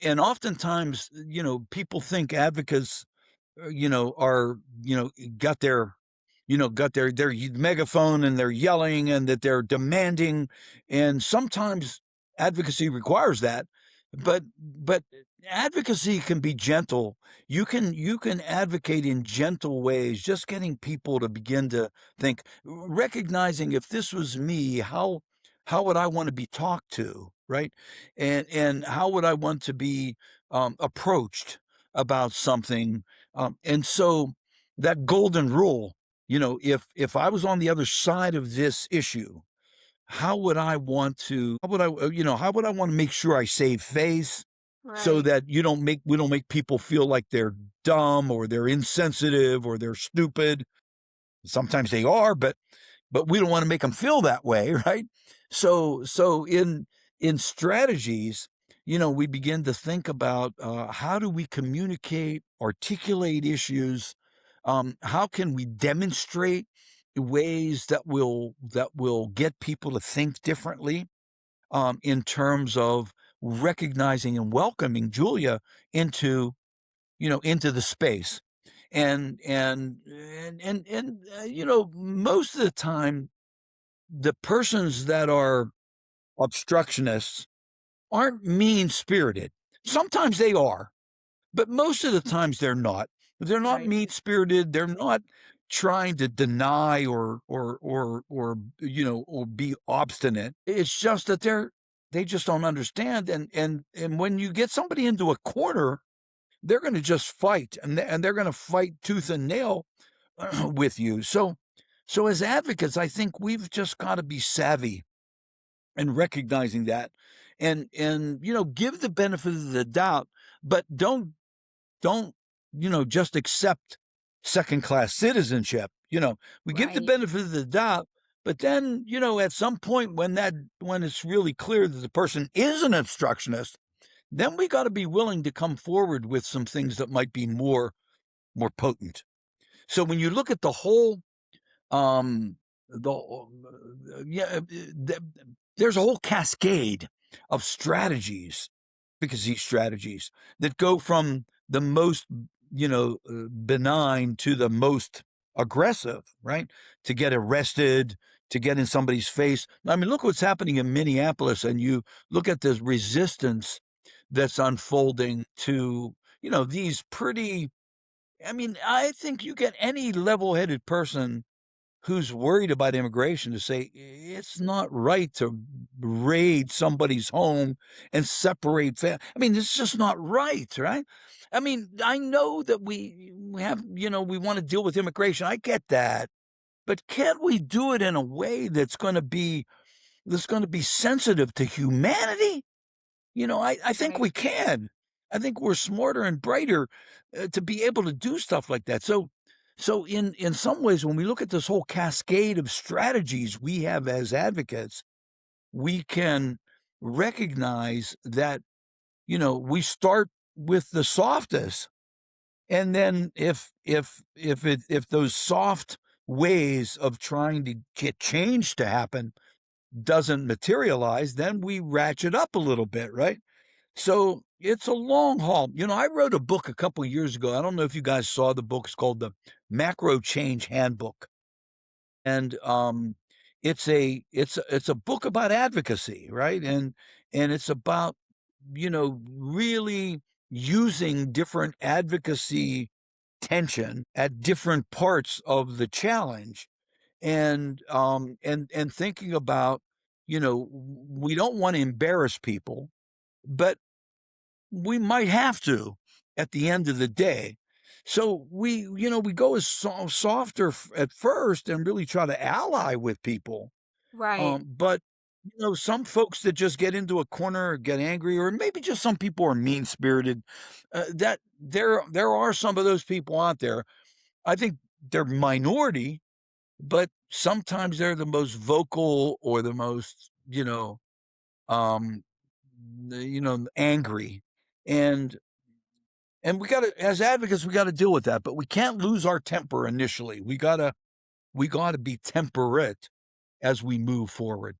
and oftentimes, people think advocates, are, got their, got their megaphone and they're yelling and that they're demanding. And sometimes advocacy requires that, but advocacy can be gentle. You can advocate in gentle ways, just getting people to begin to think, recognizing if this was me, how would I want to be talked to, right? And how would I want to be approached about something? And so that golden rule, if I was on the other side of this issue, how would I want to make sure I save face so Right. that we don't make people feel like they're dumb or they're insensitive or they're stupid. Sometimes they are, but we don't want to make them feel that way, right? So in strategies, we begin to think about how do we communicate, articulate issues, how can we demonstrate ways that will get people to think differently, in terms of recognizing and welcoming Julia into into the space. Most of the time the persons that are obstructionists aren't mean spirited. Sometimes they are, but most of the times they're not. They're not Right. mean spirited. They're not trying to deny or be obstinate. It's just that they just don't understand. And when you get somebody into a corner, they're going to just fight, and they're going to fight tooth and nail with you. So as advocates, I think we've just got to be savvy and recognizing that, and give the benefit of the doubt, but don't just accept second class citizenship. We give the Right. benefit of the doubt, but then at some point when it's really clear that the person is an obstructionist, then we got to be willing to come forward with some things that might be more potent. So when you look at the whole the yeah there's a whole cascade of strategies, because these strategies that go from the most benign to the most aggressive, right? To get arrested, to get in somebody's face. I mean, look what's happening in Minneapolis, and you look at the resistance that's unfolding to these pretty. I mean, I think you get any level-headed person who's worried about immigration to say it's not right to raid somebody's home and separate I mean, it's just not right, right? I mean, I know that we have, we want to deal with immigration. I get that. But can't we do it in a way that's going to be sensitive to humanity? I think Right. we can. I think we're smarter and brighter to be able to do stuff like that. So in some ways, when we look at this whole cascade of strategies we have as advocates, we can recognize that we start with the softest, and then if those soft ways of trying to get change to happen doesn't materialize, then we ratchet up a little bit, right? So it's a long haul. I wrote a book a couple of years ago. I don't know if you guys saw the book. It's called the Macro Change Handbook, and it's a book about advocacy, right? And it's about really using different advocacy tension at different parts of the challenge, and thinking about we don't want to embarrass people, but we might have to at the end of the day. So we go as softer at first and really try to ally with people. Right. But some folks that just get into a corner or get angry, or maybe just some people are mean spirited. That there are some of those people out there. I think they're minority, but sometimes they're the most vocal or the most um, angry, and we gotta, as advocates, we gotta deal with that, but we can't lose our temper initially. We gotta be temperate as we move forward.